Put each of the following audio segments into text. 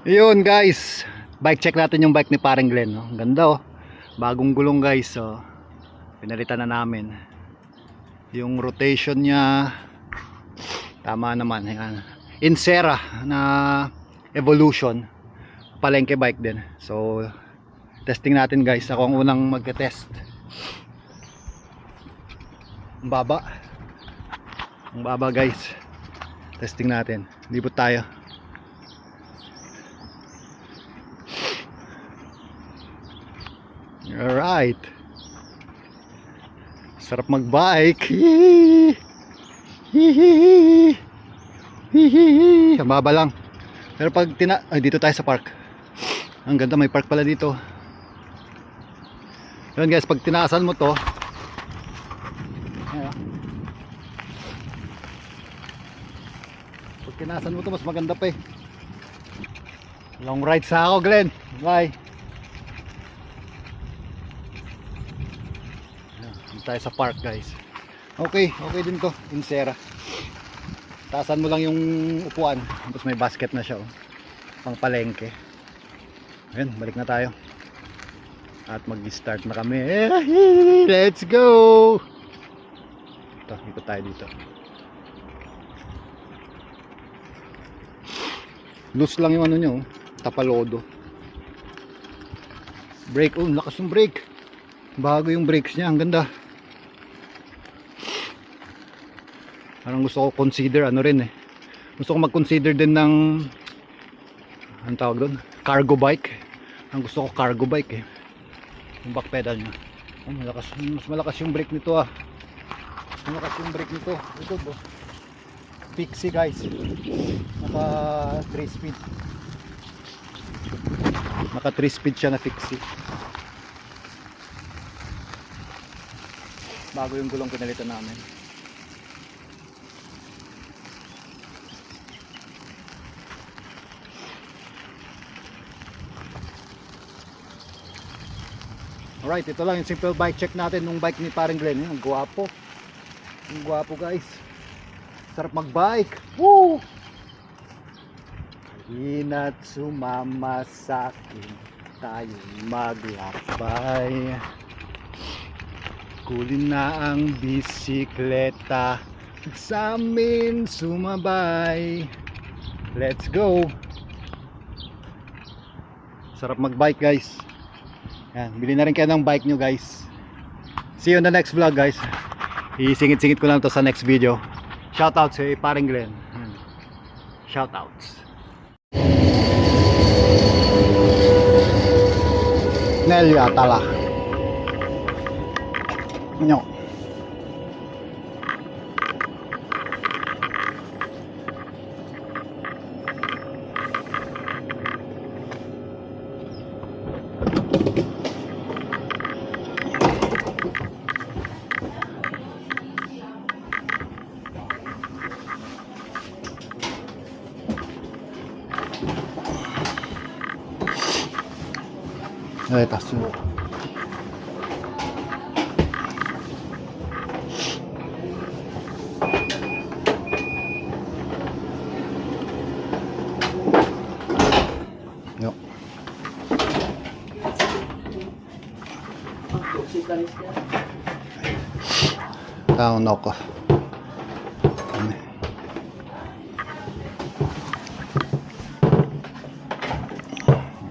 Yun guys, bike check natin yung bike ni Paring Glenn, no? Ganda oh. Bagong gulong guys, oh. Pinalitan na namin. Yung rotation niya tama naman, yan. Insera na Evolution. Palengke bike din. So testing natin guys. Ako ang unang magte-test. Ang baba. Ang baba guys. Testing natin. Libot tayo. Alright. Sarap magbike. Ang baba lang. Pero pag dito tayo sa park. Ang ganda, may park pala dito. Yun guys, pag tinaasan mo to, pag tinaasan mo to, mas maganda pa eh. Long ride sa ako, Glenn. Bye. Dito tayo sa park guys. Okay din to, Insera. Taasan mo lang yung upuan, tapos may basket na siya, oh. Pang palengke. Ayun, balik na tayo. At mag-start na kami. Let's go! Ito, ikot tayo dito. Loose lang yung ano nyo, tapalodo. Brake, oh, lakas yung brake. Bago yung brakes niya, ang ganda. Parang gusto ko consider ano rin eh. Gusto ko mag-consider din ng anong tawag doon? Cargo bike. Ang gusto ko cargo bike eh. Yung back pedal niya. Oh, malakas, mas malakas yung brake nito ah. Mas malakas yung brake nito. Ito bo. Pixie guys. Naka 3 speed. Naka 3 speed siya na Pixie. Bago yung gulong pinalitan namin. Alright, ito lang yung simple bike check natin nung bike ni Paring Glenn. Ang gwapo. Ang gwapo guys. Sarap magbike. Woo! Hina't sumama sa akin, tayo'y maglakbay. Kulin na ang bisikleta, sa amin sumabay. Let's go. Sarap magbike guys. Yan, bili na rin kayo ng bike nyo guys. See you in the next vlog guys. Isingit-singit ko lang to sa next video. Shoutout sa Paring Glenn. Shoutouts. Nelia tala. Nyo. Ay, taas yun. Yo. Taon ako.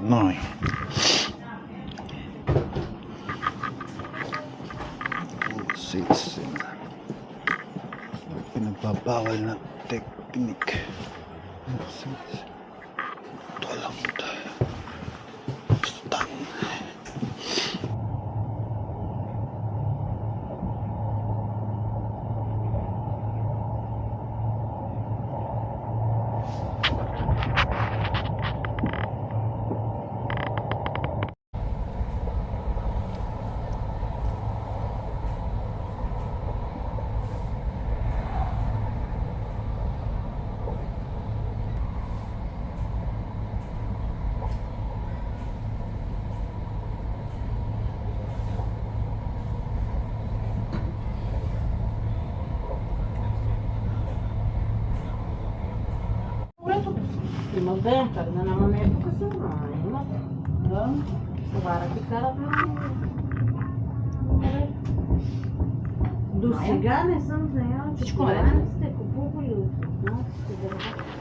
Noy. Pinagbabawal na technique. Ito lang ito. Stun. Primavera, na naman na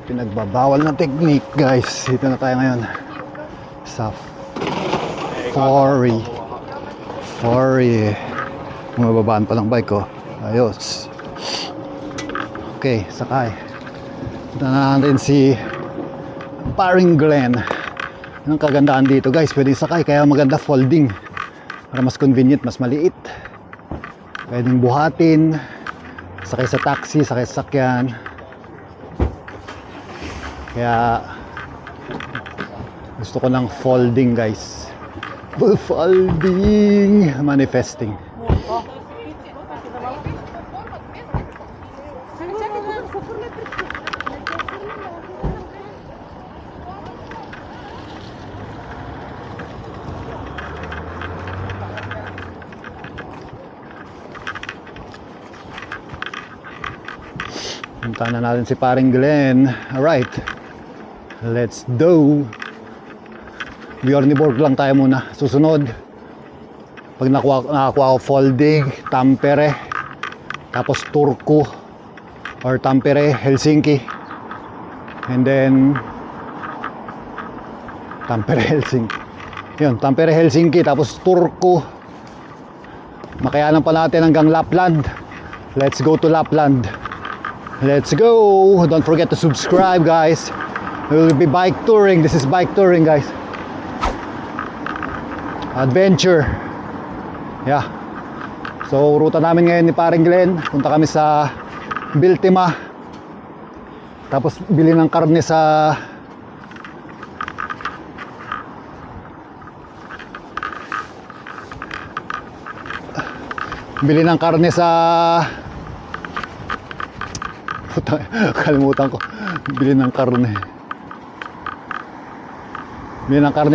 Pinagbabawal na technique, guys. Dito na tayo ngayon sa Fori. Mababaan pa ng bike ko. Ayos. Okay, sakay. Punta na natin si Paring Glen. Anong kagandahan dito, guys? Pwede sakay, kaya maganda folding para mas convenient, mas maliit. Pwedeng buhatin, sakay sa taxi, sakay sa sakyan. Kaya gusto ko ng folding, guys. Folding, manifesting. Punta na natin si Paring Glen. Alright, let's do. Bjorneborg lang tayo muna. Susunod, pag nakakuha ko folding, Tampere, tapos Turku or Tampere, Helsinki, and then Tampere, Helsinki. Yun, Tampere, Helsinki, tapos Turku. Makayanan pa natin hanggang Lapland. Let's go to Lapland. Let's go. Don't forget to subscribe, guys. We will be bike touring. This is bike touring, guys. Adventure. Yeah. So, ruta namin ngayon ni Paring Glen. Punta kami sa Biltema. Tapos bili ng karne sa kalimutan ko. Bili ng karne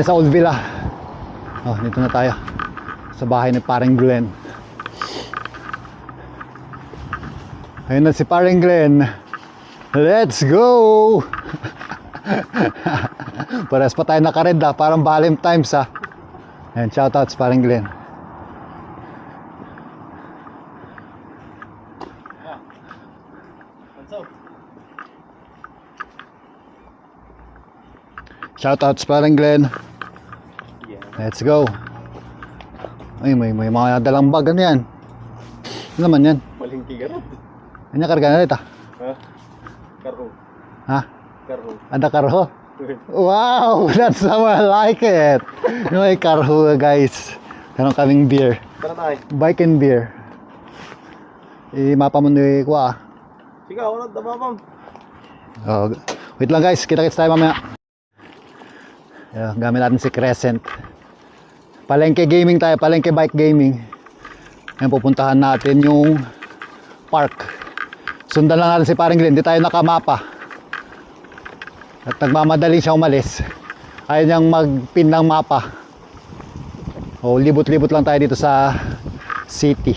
sa Old Villa. Oh, dito na tayo sa bahay ni Paring Glen. Ayun na si Paring Glen. Let's go. Parehas pa tayo nakared, parang Valentine's, ha. Ayan, shoutouts Paring Glen. Shoutouts Paring Glen. Let's go. Ay, may mga dalang bag. Ano yan? Ano naman yan? Malingki ka rin. Ano karga na rin, ha? Karho. Ha? Karho. Ada karho? Wow! That's how I like it. May karho, guys. Meron kaming beer. Tara tayo. Bike and beer. Mapa mo ni Kwa. Sige, ako na damamam. Oh, wait lang, guys. Kita-kits tayo mamaya. Yeah, gamit natin si Crescent. Palengke gaming tayo, palengke bike gaming. Ngayon pupuntahan natin yung park. Sundan lang natin si Paring Glen, hindi tayo nakamapa. At nagmamadali siya umalis. Ayaw niyang mag-pin ng mapa. O, libot-libot lang tayo dito sa city.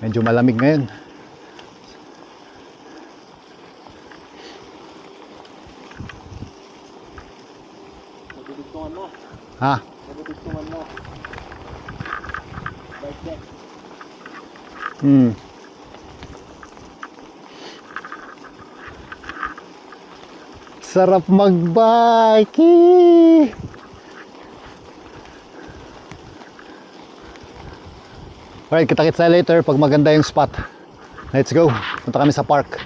Medyo malamig ngayon. Ha? Sarap magbike. Alright, kita-kits tayo later pag maganda yung spot. Let's go. Punta kami sa park.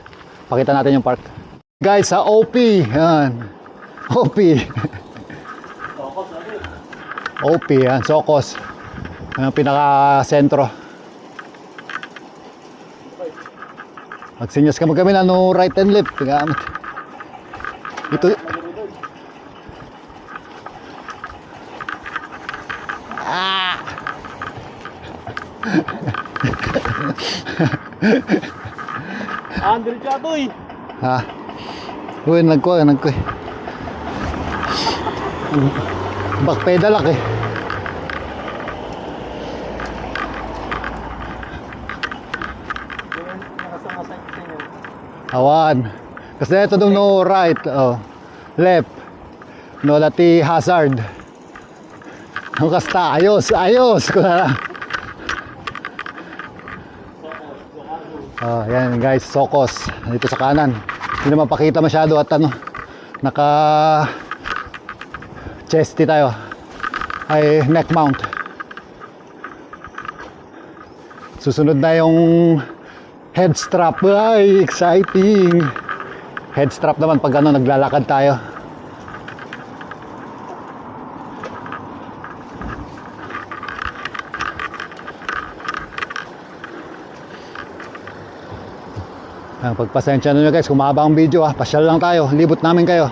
Pakita natin yung park. Guys, sa OP. Yan. OP. OP, yan, Socos. Ang pinaka-sentro. Magsinyas ka mo kami na no right and left. Gamit. Ito. Ah! Andre Chatoy. Ha? Uy, nagko. Backpedal ako eh. Awan. Kasi ito dun no right. Oh. Left. No lati hazard. No kasta. Ayos. Ayos. Oh, yan guys. Sokos. Dito sa kanan. Hindi naman pakita masyado at ano. Naka chesty tayo. Ay neck mount. Susunod na yung head strap. Ay, exciting. Head strap naman pag ano, naglalakad tayo. Pagpasensya nyo guys, kung mahaba ang video pasyal lang tayo, libot namin kayo.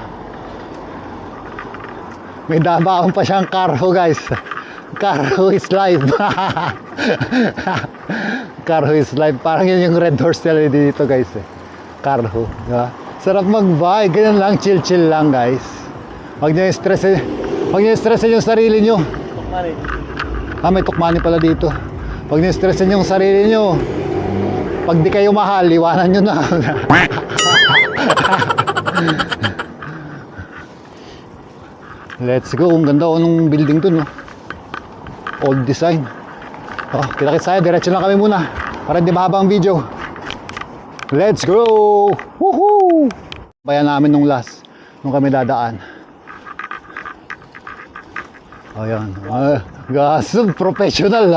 May dabaon pa siyang carho guys. Carho is life. Carho is life. Parang yun yung red horse nila dito guys Carho, diba? Sarap mag-bike, ganyan lang, chill lang guys. Huwag nyo i-stressin yung sarili nyo. Tukmani. May tukmani pala dito. Huwag nyo i-stressin yung sarili nyo. Pag di kayo mahal, iwanan nyo na. Let's go. Ang ganda ng building dun, no? Old design. Kita-kits tayo. Diretso lang kami muna para hindi mahaba ang video. Let's go! Woohoo! Bayan namin nung last nung kami dadaan. Ayan. Gaso, professional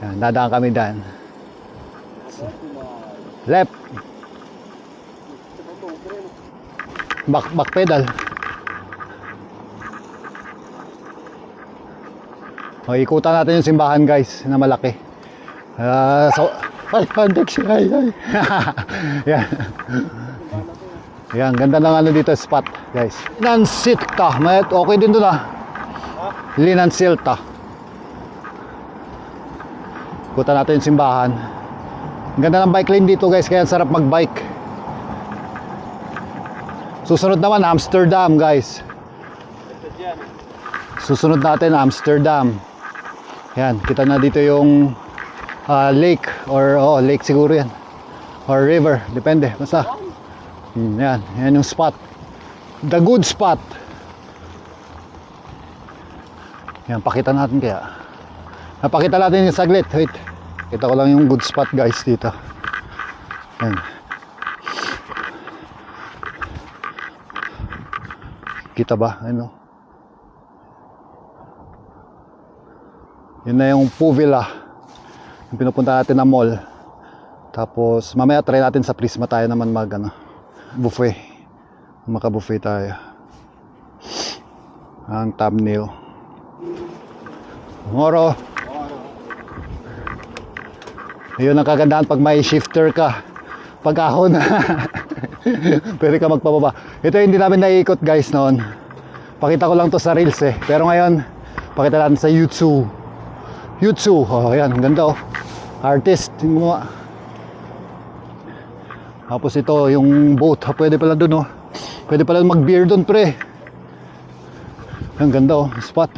Yan, dadaan kami dyan. Left. Back pedal. Ikutan natin yung simbahan guys na malaki. Pandex. Yan. Yan, ganda ng ano dito spot guys. Linansilta. Okay din doon Linansilta. Ikutan natin yung simbahan. Ganda ng bike lane dito guys, kaya sarap mag-bike. Susunod naman Amsterdam guys. Susunod natin Amsterdam. Yan, kita na dito yung lake or lake siguro yan. Or river, depende, basta. Yan yung spot. The good spot. Yan, pakita natin kaya. Napakita natin yung saglit. Wait. Kita ko lang yung good spot guys dito. Yan. Kita ba? Ano? Yun na yung Puvilla. Yung pinupunta natin na mall. Tapos mamaya try natin sa Prisma tayo naman buffet. Maka-buffet tayo. Ang thumbnail. Moro. Yun ang kagandahan pag may shifter ka. Pag ahon. Pwede ka magpababa. Ito hindi namin naiikot guys noon. Pakita ko lang to sa reels pero ngayon pakita natin sa YouTube. Yan, ang ganda Artist gumawa. Tapos ito yung boat. Pwede pala dun Pwede pala mag-beer dun pre. Ang ganda spot.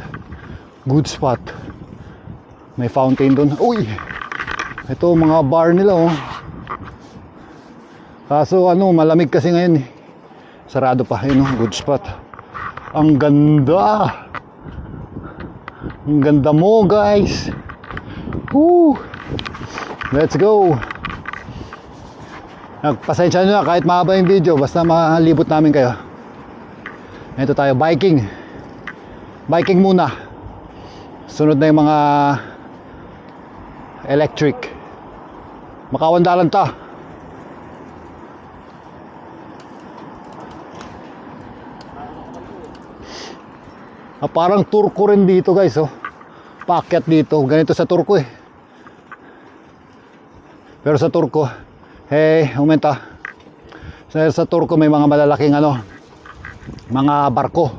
Good spot. May fountain dun. Uy! Ito mga bar nila Kaso malamig kasi ngayon Sarado pa. Yun good spot. Ang ganda. Ang ganda mo guys. Woo! Let's go. Pasensya nyo na kahit mahaba yung video, basta malibot namin kayo. Ito tayo, biking muna. Sunod na yung mga electric. Makawandalan ta. Parang turko rin dito guys paakyat dito, ganito sa turko pero sa turko umenta sa turko may mga malalaking mga barko.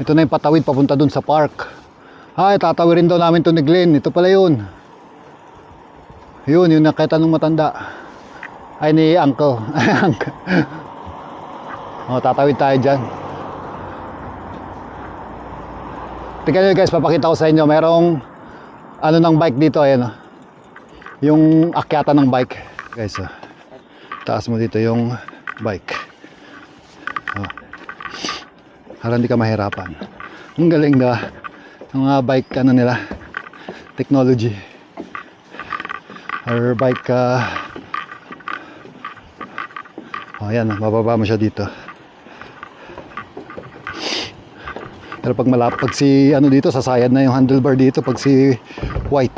Ito na yung patawid papunta dun sa park. Tatawirin daw namin to ni Glenn. Ito pala yun yung nakita nung matanda ni uncle. Tatawid tayo dyan. Tingnan nyo guys, papakita ko sa inyo. Merong ano ng bike dito, ayan oh. Yung akyatan ng bike guys oh. Taas mo dito yung bike oh. Para hindi ka mahirapan. Ang galing na ng mga bike ano nila, technology or bike oh yan, mababa mo siya dito. Pero pag si ano dito, sasayad na yung handlebar dito pag si white.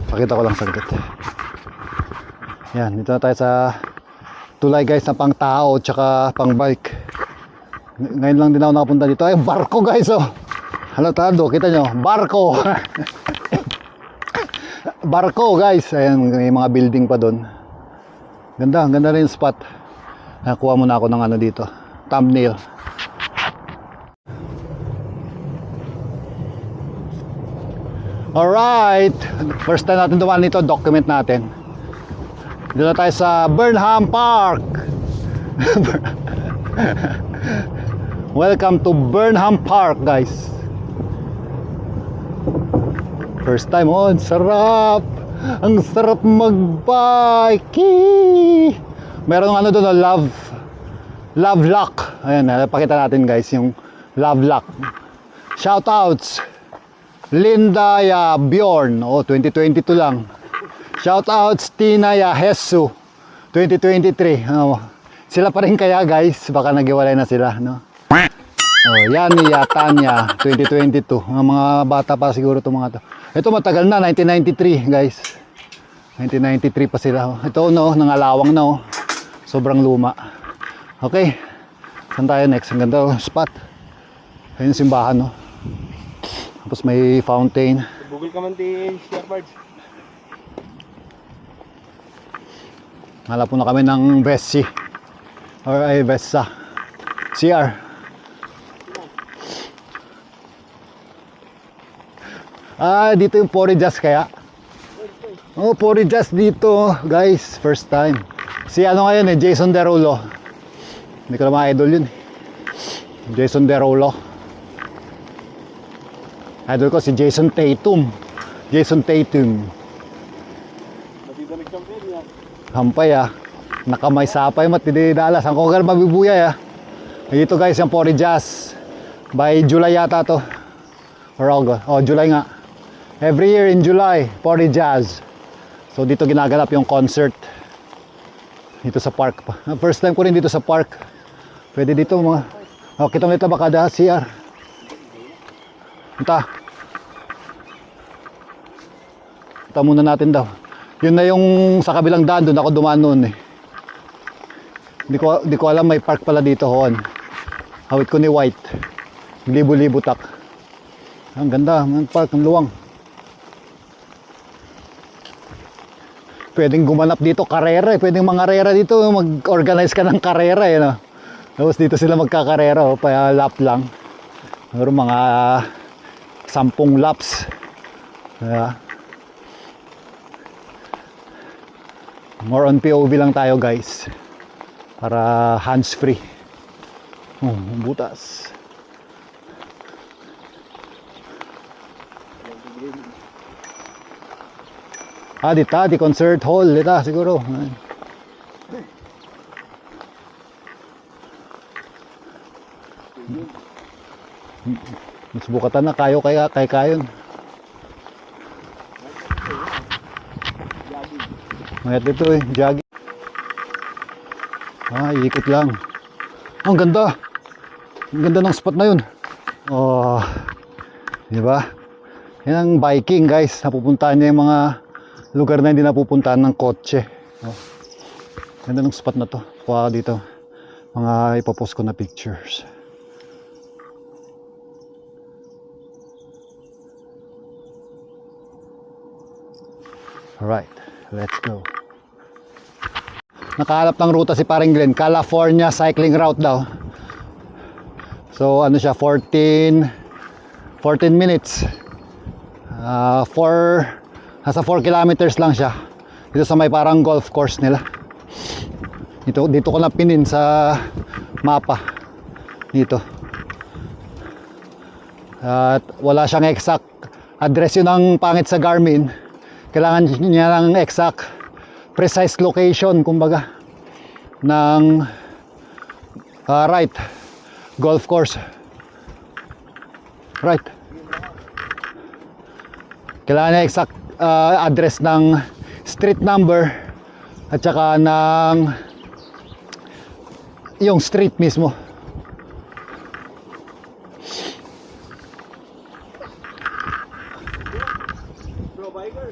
Pakita ko lang saglit. Yan, dito na tayo sa tulay guys na pang tao tsaka pang bike. Ngayon lang din ako nakapunta dito. Ay, barko guys oh. Halatado, kita nyo, barko. Barko guys. Ayan, may mga building pa doon. Ganda, ganda rin yung spot. Nakuha muna ako ng ano dito, thumbnail. Alright, first time natin dumaan nito, document natin. Dito na tayo sa Burnham Park. Welcome to Burnham Park guys. First time, oh, sarap. Ang sarap mag-bike. Meron ano doon, love lock. Ayan, pakita natin guys yung love lock. Shoutouts Lindaya Bjorn, 2022 lang. Shoutouts Tinaya Hesu, 2023. Sila pa rin kaya guys, baka nagiwalay na sila, no? Yania Tanya, 2022. Ang mga bata pa siguro itong mga to. Ito matagal na, 1993 guys. 1993 pa sila. Ito no, nangalawang na oh. Sobrang luma. Okay, saan tayo next? Ang ganda oh, spot. Ayun yung simbahan no. Tapos may fountain. Google ka man di Shepherd. Hanap po na kami ng Vessi or ay Vessa CR. Dito yung Porijas kaya. Oh, Porijas dito guys, first time. Si ano ngayon Jason Derulo. Hindi ko na ma-idol yun. Jason Derulo. Idol ko si Jason Tatum. Jason Tatum. Matidalig champion yan. Hampay nakamay sapay mat didalas. Ang kogal mabibuyay Dito guys yung Porijas. By July yata to. Or August. Oh, July nga. Every year in July, Porijas. So dito ginaganap yung concert. Dito sa park pa. First time ko rin dito sa park. Pwede dito mga. Oh, kita mo dito baka da CR. Punta. Punta muna natin daw. Yun na yung sa kabilang daan, doon ako dumaan noon Hindi ko alam may park pala dito hoon. Hawit ko ni White. Libo-libo tak. Ang ganda, ang park, ang luwang. Pwedeng gumanap dito karera pwedeng mga karera dito, mag-organize ka ng karera no? Tapos dito sila magkakarera pa lap lang. Pero mga 10 laps. More on POV lang tayo guys. Para hands free. Butas. Dita, di concert hall, dita siguro. Mas bukatan na kayo kaya kay kayon. Mayat dito jogging. Ikot lang. Ang ganda. Ang ganda ng spot na yun. Oh, di ba? Yan ang biking guys. Napupuntahan niya yung mga lugar na hindi napupuntahan ng kotse. Ganda ng spot na to. Kuha dito mga ipopost ko na pictures. Alright, let's go. Nakahanap ng ruta si Paring Glenn. California cycling route daw. So ano siya, 14 minutes. Nasa 4 kilometers lang siya. Dito sa may parang golf course nila. Dito ko na pinin sa mapa. Dito. At wala siyang exact address, yun ang pangit sa Garmin. Kailangan niya ng exact precise location kumbaga ng right golf course. Right. Kailangan niya exact address ng street number at saka ng yung street mismo. Pro biker.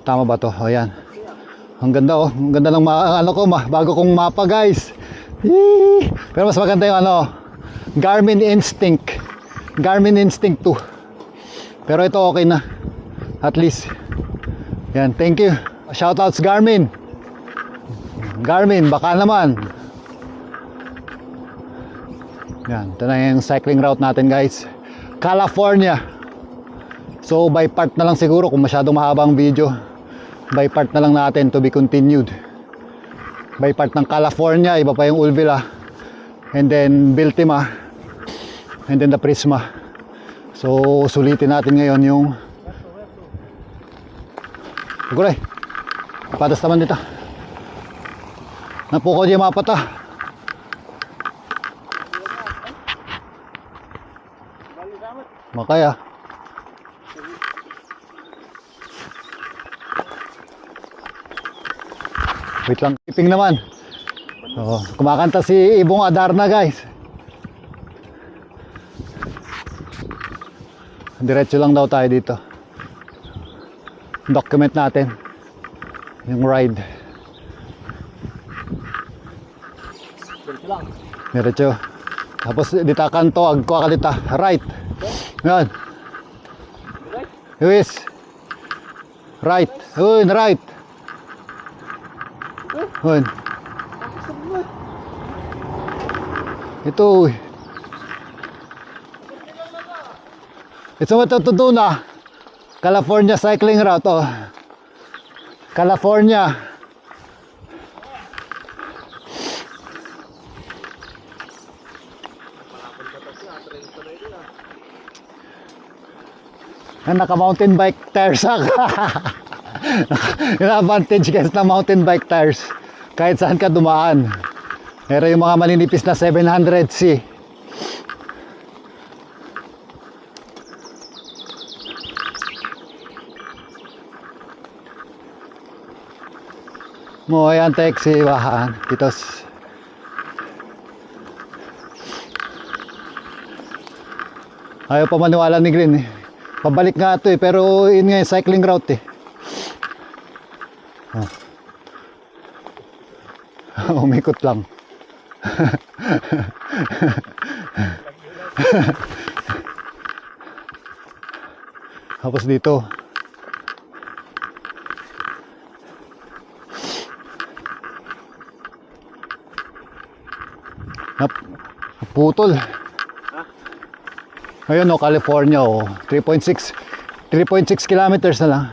Tama ba to? Ayan. Ang ganda oh. Ang ganda ng ano ko, bago kong mapa guys. Yee! Pero mas maganda yung ano, Garmin Instinct. Garmin Instinct 2. Pero ito okay na. At least. Yan, thank you. Shoutouts Garmin. Garmin, baka naman. Yan, ito na yung cycling route natin guys. California. So by part na lang siguro kung masyadong mahaba ang video. By part na lang natin, to be continued. By part ng California, iba pa yung Ulvilla. And then Biltema. And then the Prisma. So sulitin natin ngayon yung Gulay. Patas naman dito. Napukod yung mapa to. Makaya. Wait lang, iping naman. So, kumakanta si Ibong Adarna guys. Diretso lang daw tayo dito. Document natin yung ride. Diretso lang. Diretso. Tapos dita kanto agko ka dita. Right. Yan. Right? Yes. Right. Yun, right. Yun. Ito. Ito matutudo na. California cycling route. Oh. California. Naka mountain bike tires ako. Yung advantage guys na mountain bike tires. Kahit saan ka dumaan. Pero yung mga maninipis na 700C. Mo ayan taxi bahan kitos. Ayaw pa maniwala ni Green eh. Pabalik nga ito eh, pero yun nga yung cycling route eh. Umikot lang. Tapos dito putol. Ayun o, California o. 3.6 kilometers na lang.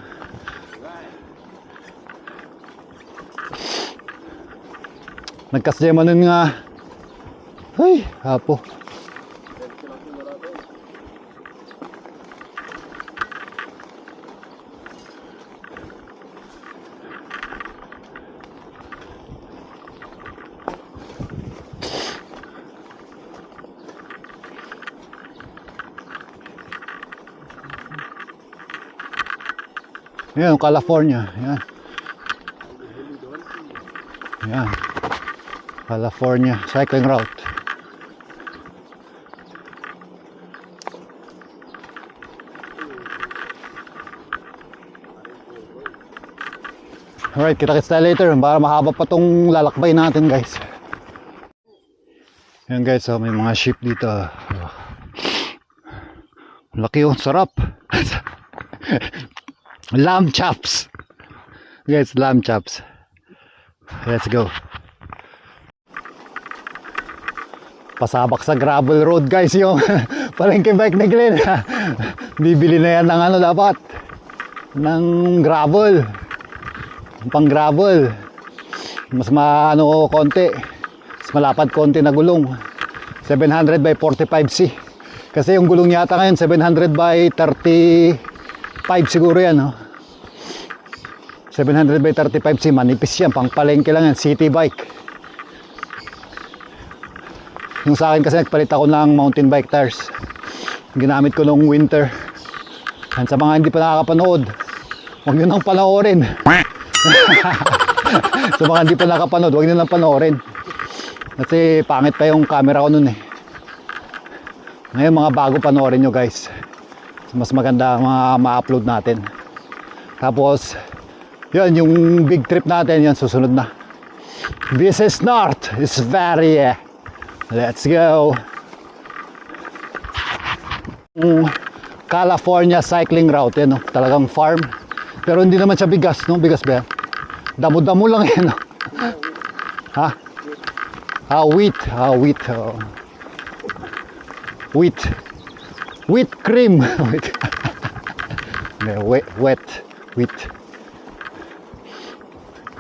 Nagkasdema nun nga. Ay, hapo. Yan, California. Yan. Yan. California cycling route. Alright, kita-kits tayo later para mahaba pa tong lalakbay natin guys. Yan guys, so may mga sheep dito. Laki oh, sarap. Lamb chops. Guys, lamb chops. Let's go. Pasabak sa gravel road guys yung palengke bike ni Glenn. Bibili na yan ng ano dapat. Ng gravel. Pang gravel. Mas maano konti. Mas malapad konti na gulong. 700 by 45C. Kasi yung gulong yata ngayon 700 by 35 siguro yan, no? 700 by 35C, manipis yan, pang palengke lang yan, city bike. Yung sa akin kasi nagpalit ako ng mountain bike tires. Ginamit ko nung winter. And sa mga hindi pa nakakapanood, huwag nyo nang panoorin. Sa mga hindi pa nakapanood, huwag nyo nang panoorin. Kasi pangit pa yung camera ko nun eh. Ngayon mga bago panoorin nyo guys. Mas maganda mga ma-upload natin. Tapos yun, yung big trip natin, yun susunod na. This is north, it's very let's go. California cycling route yan, no? Talagang farm. Pero hindi naman siya bigas, no? Bigas ba yan? Damo-damo lang yan, no? Ha? Wheat. Oh. Wheat cream. Wet wheat.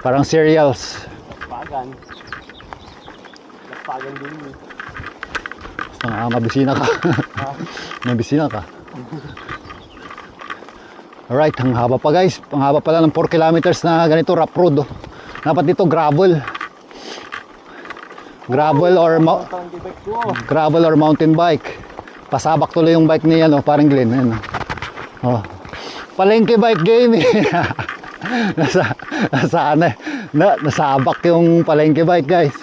Parang cereals. Lapagan. Lapagan din yun. Mabisina ka. Mabisina ka. Alright, ang haba pa guys. Ang haba pala ng 4 kilometers na ganito rough road. Oh. Dapat dito gravel. Gravel or mountain bike. Pasabak tuloy yung bike niya, no? Parang Glenn. Ayan, oh. Palengke bike game. Nasabak yung palengke bike guys.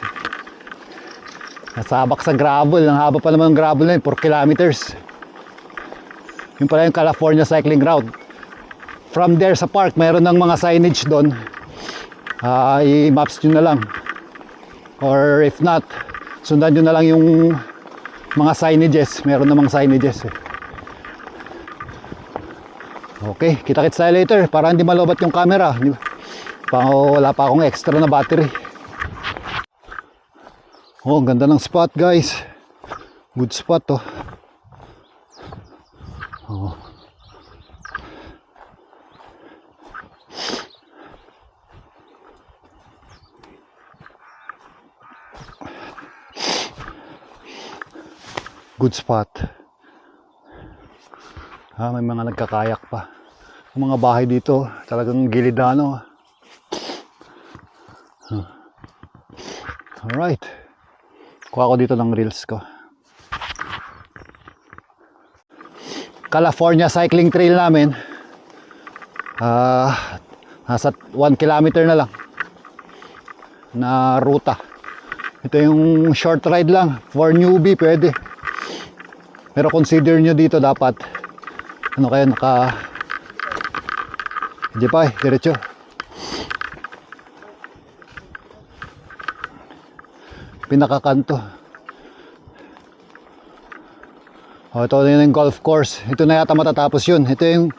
Nasabak sa gravel. Ang haba pa naman ng gravel na yun, 4 kilometers. Yung pala yung California cycling route. From there sa park, mayroon ng mga signage doon. I-maps nyo na lang. Or if not, sundan nyo na lang yung mga signages. Meron namang signages eh. Okay, kita-kits tayo later para hindi malobat yung camera. Wala pa akong extra na battery. Oh, ganda ng spot guys. Good spot to. Oh. Good spot. May mga nagkakayak pa. Ang mga bahay dito talagang gilid na ano. Alright. Kuha ko dito ng reels ko. California cycling trail namin. Nasa 1 kilometer na lang na ruta. Ito yung short ride lang. For newbie pwede. Pero consider nyo dito dapat ano kayo hindi pa diretso. Pinakakanto. Ito na yung golf course. Ito na yata matatapos yun. Ito yung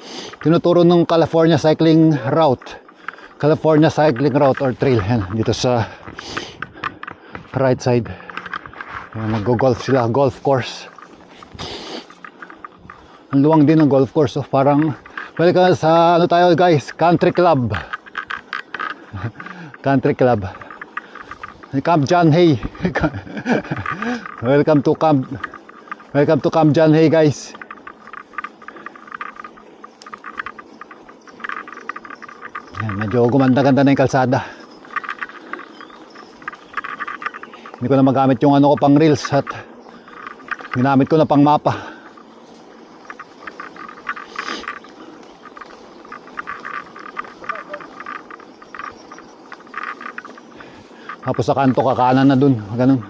tinuturo ng California cycling route. California cycling route or trail. Yan, dito sa right side. Mag-golf sila. Golf course. Ang luwang din ng golf course. Oh. Parang welcome sa ano tayo guys. Country club. Country club. Camp John Hay. Welcome to Camp John Hay guys. Yan, medyo gumanda-ganda na yung kalsada. Hindi ko na magamit yung ano ko pang reels at ginamit ko na pang mapa. Tapos sa kanto kakanan na dun, ganun.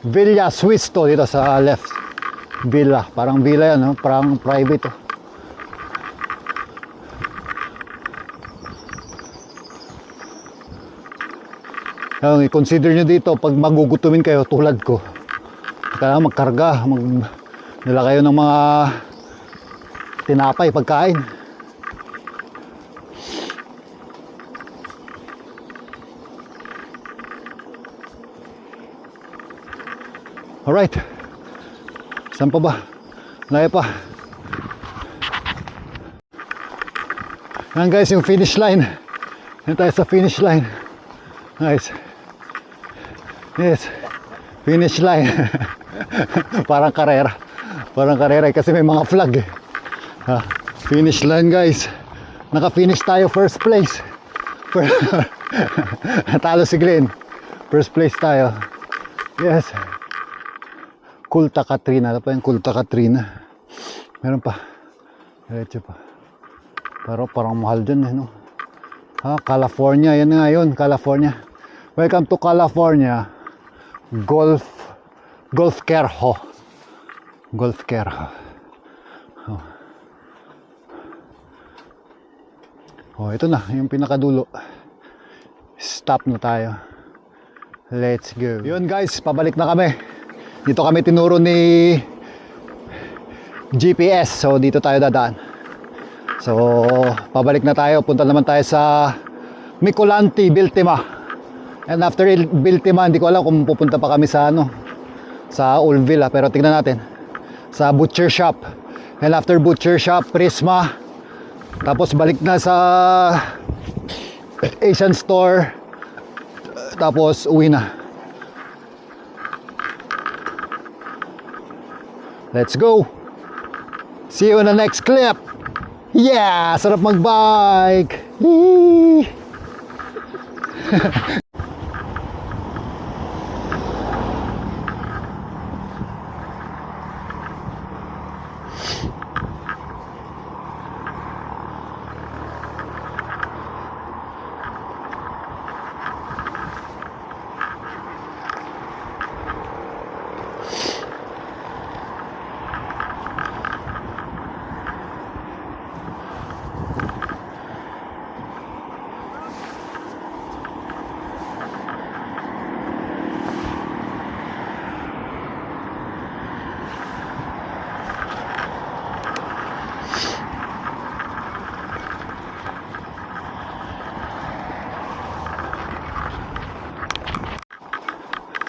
Villa Swiss to dito sa left. Villa, parang villa yan, no? Parang private. Oh. I-consider nyo dito pag magugutumin kayo tulad ko. Kailangan magkarga, nila kayo ng mga tinapay, pagkain. Alright. Saan pa ba? Layo pa. Yan guys, yung finish line. Yan tayo sa finish line. Nice. Yes. Finish line. Parang karera. Parang karera kasi may mga flag eh. Finish line guys. Naka-finish tayo first place. Natalo si Glenn. First place tayo. Yes. Kulta Katrina. Ano pa yung Kulta Katrina? Meron pa. Diretso pa. Pero parang mahal dyan eh, no? California. Yan nga yun. California. Welcome to California. Golf Kerho. Golf Kerho. Oh, ito na. Yung pinakadulo. Stop na tayo. Let's go. Yun guys, pabalik na kami. Dito kami tinuro ni GPS. So dito tayo dadaan. So pabalik na tayo. Punta naman tayo sa Micolanti, Biltima. And after Biltima, hindi ko alam kung pupunta pa kami sa sa Ulville, pero tingnan natin. Sa Butcher Shop. And after Butcher Shop, Prisma. Tapos balik na sa Asian Store. Tapos uwi na. Let's go. See you in the next clip. Yeah, sarap magbike. Yee.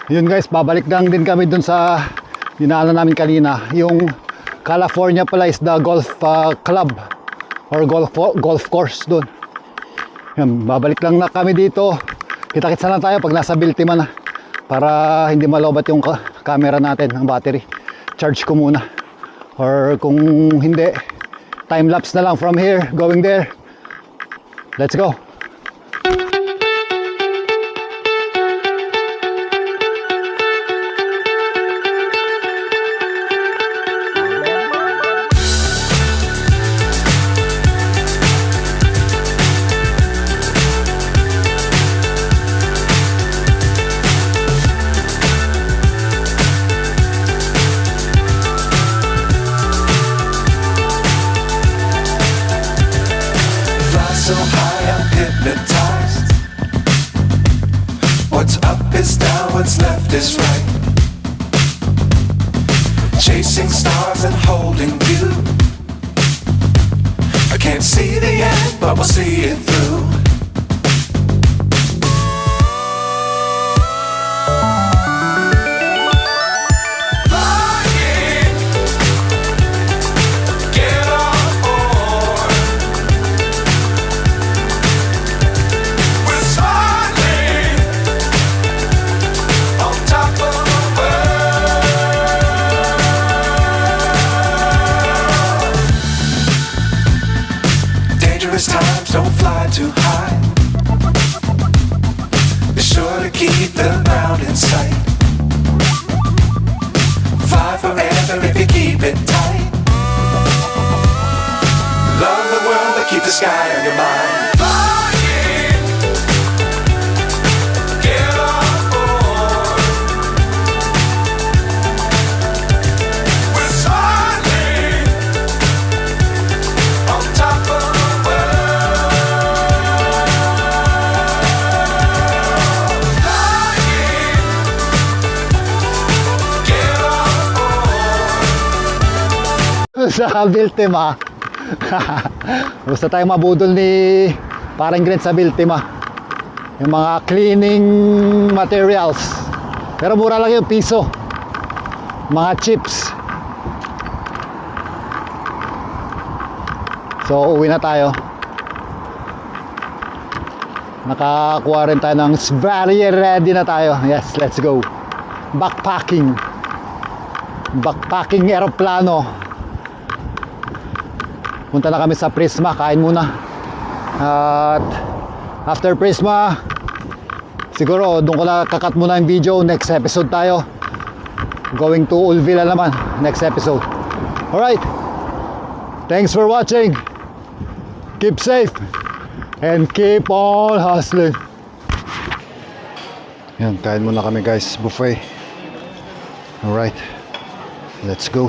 Yun guys, babalik lang din kami dun sa dinaanan namin kanina. Yung California pala is the golf club or golf course dun. Yan, babalik lang na kami dito. Kita-kitsa na tayo pag nasa Biltima na, para hindi malobat yung camera natin, ang battery. Charge ko muna, or kung hindi, time lapse na lang from here going there. Let's go. So high I'm hypnotized. What's up is down, what's left is right. Chasing stars and holding you. I can't see the end, but we'll see it through. Times don't fly too high. Be sure to keep the ground in sight. Fly forever if you keep it tight. Love the world but keep the sky on your mind. Sa Biltima. Gusto tayo mabudol ni parang Glenn sa Biltima. Yung mga cleaning materials. Pero mura lang yung piso. Mga chips. So uwi na tayo. Nakakuha rin tayo ng very ready na tayo. Yes, let's go. Backpacking aeroplano. Punta na kami sa Prisma, kain muna. At after Prisma, siguro doon ko na kakat muna yung video. Next episode tayo. Going to Ulvila naman, next episode. Alright, thanks for watching. Keep safe and keep on hustling. Yan, kain muna kami guys, buffet. Alright, let's go.